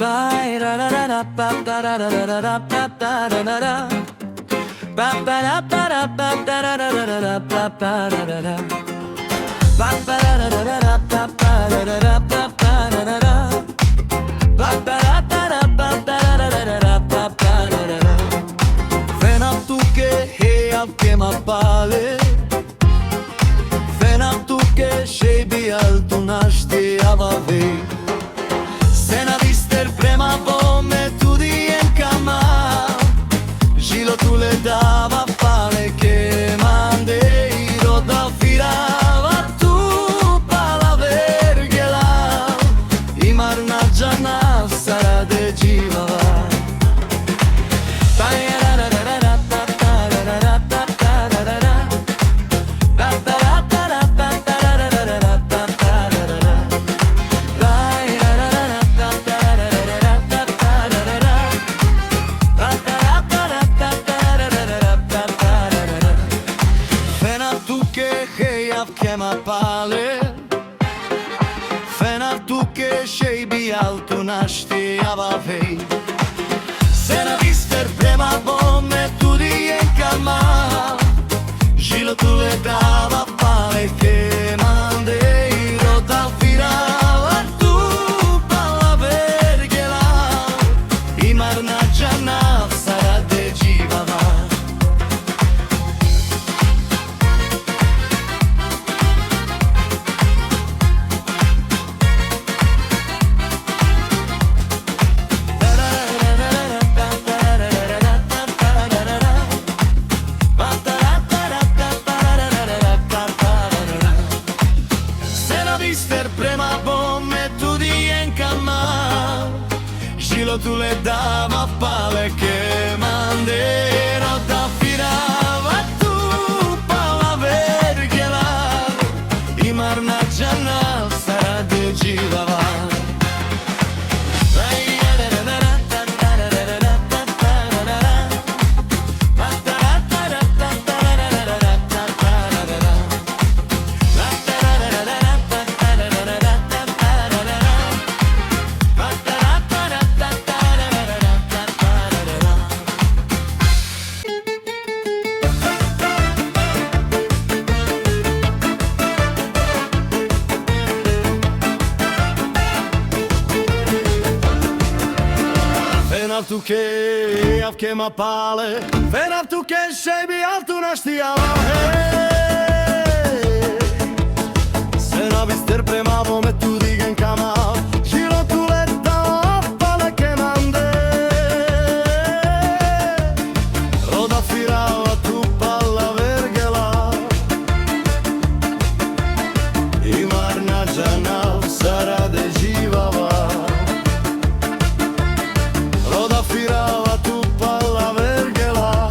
Bye da da da da ba da da da da da ba da da da da. Ba ba da ba da ba da da da da da ba ba da da da. Ba ba da da da da ba ba da da da ba ba da da da. Ba ba da ba da ba da da da da ba ba da da da. Fena tu ke he av ke ma pale. Fena tu ke shebi altu nashti avavei. Sena vister prema bome tu dien kama. Žilo tu le dava pale ke mandei roda firava tu pala vergela. Imar nađana sarade dživava. Kema pale Fena tu ke shebi altu nashti avavei. Sena vister prema bome tu dien calma. Žilo tu le dava pale ke mandei roda firava tu pala vergela. Imar nađana sarade dživava. Prema bome tu dien calma. Žilo tu le dava pale ke mandero da firava tu pala vergela. Imar nađana sarade dživava. Tu ke av ke ma pale. Fena tu ke shebi altu nashti avavei. Sena vister prema bome tu dien kama. Žilo tu le dava pale ke mandei roda firava tu pala vergela. Imar nađana sarade dživava. Firava tu pala vergela.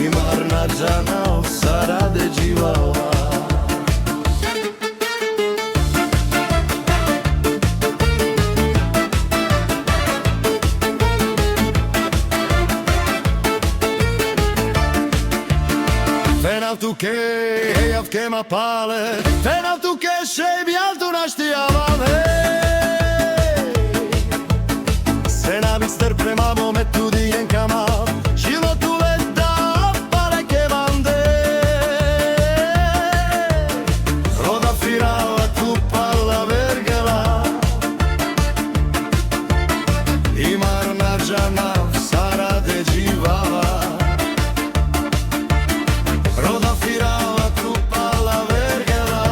Imar nađana sarade dživava. Fena tu ke av ke ma pale. Fena tu ke shebi altu nashti avavei. Sena vister prema bome tu dien kama. Žilo tu le dava pale ke mandei roda firava tu pala vergela. Imar nađana sarade dživava. Roda firava tu pala vergela.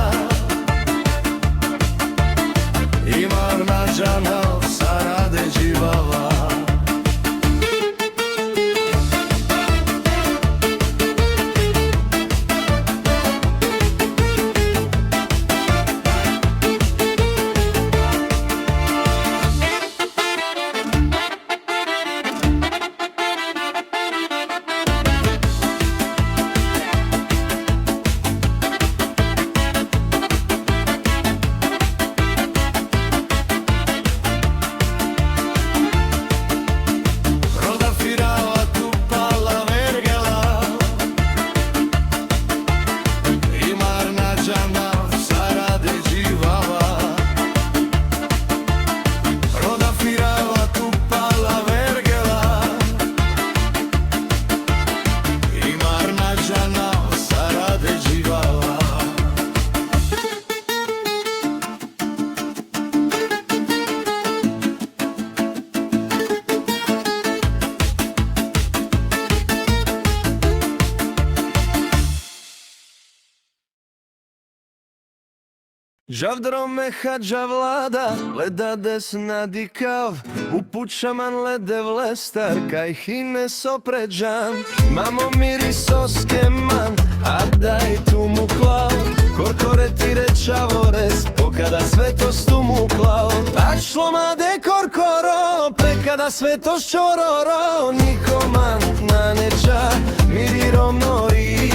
Gjavdrome hađa vlada, leda desna dikav, upućaman lede vlestar, kaj hine sopređan. Mamo miris oskeman, a daj tu mu klav, korkore ti rečavores, pokada svetost tu mu klav. Tačlo made korkoro, prekada svetost čororo, nikoman na neča, mirirom nori.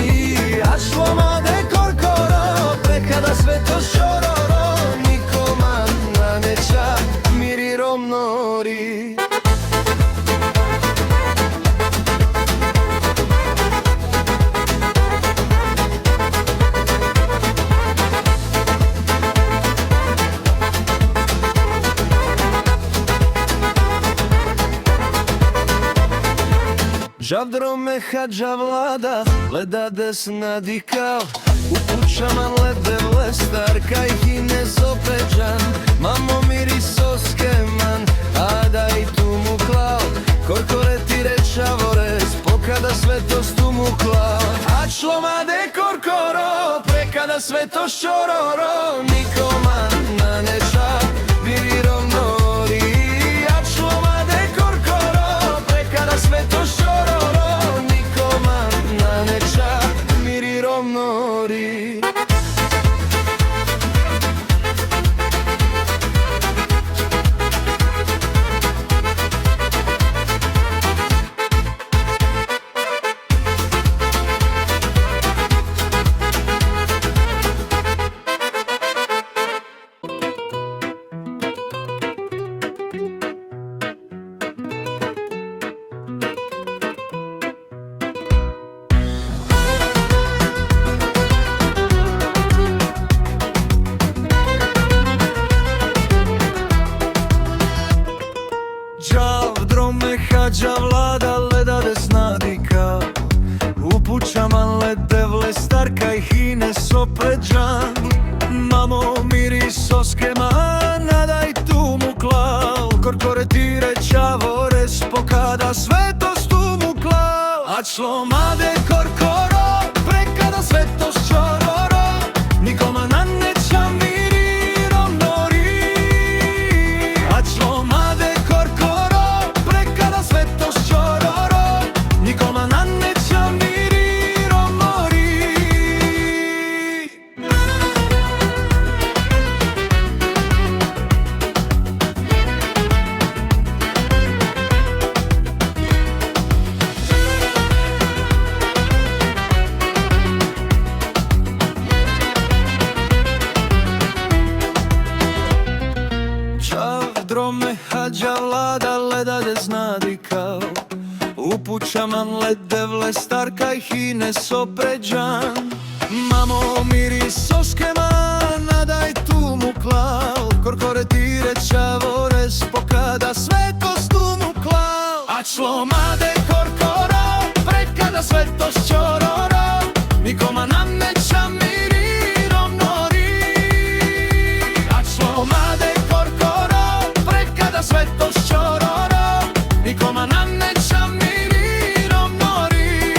Tačlo made korkoro, prekada svetost čororo, nikoman na neča, mirirom nori. Žavdrome hađa vlada, leda desna dikav, upućaman lede vlestar, kaj hine sopeđan. Mamo miris oskeman, a da i tu mu klav, korkore ti rečavores, pokada svetost tu mu klav. A člomade korkoro, prekada svetost čororo, nikoman na neča, mirirom nori. A člomade korkoro, prekada svetost čororo, nikoman na neča, mirirom nori. Gjavdrome hađa vlada, leda desna dikav, upućaman lede vlestar, kaj hine sopređan. Mamo miris oskeman, a daj tu mu klav, korkore ti rečavores, pokada svetost tu mu klav. A člomade korkoro, prekada svetost čororo, nikoma na neča, mirirom nori. A člomade korkoro, prekada svetost čororo, nikoma na neča, mirirom nori. Gjavdrome hađa vlada, leda desna dikav, upućaman lede vlestar, kaj hine sopređan. Mamo miris oskeman, a daj tu mu klav, korkore ti rečavores, pokada svetost tu mu klav. A člomade korkoro, prekada svetost čororo, nikoma na neča, mirirom nori. A člomade korkoro, prekada svetost čororo, nikoma na neča, mirirom nori.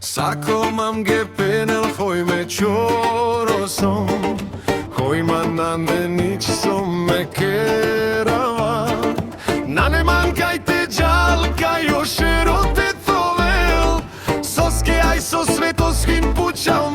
Sakomam gepenel hojme čorosom, hojma nande nič som me keravan. Nane mankaj te džalka još erote tovel, soske aj so svetoskin pučal